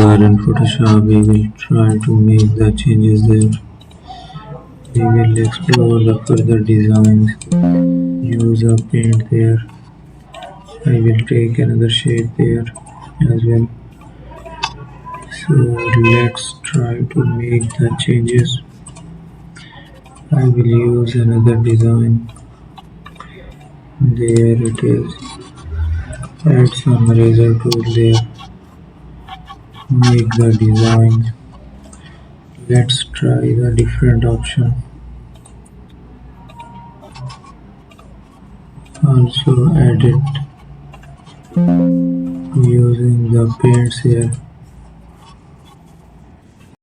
are in Photoshop, we will try to make the changes there. We will explore the further designs, use a paint there. I will take another shape there as well. So let's try to make the changes. I will use another design. There it is. Add some eraser tool there. Make the design. Let's try the different option. Also edit using the paints here.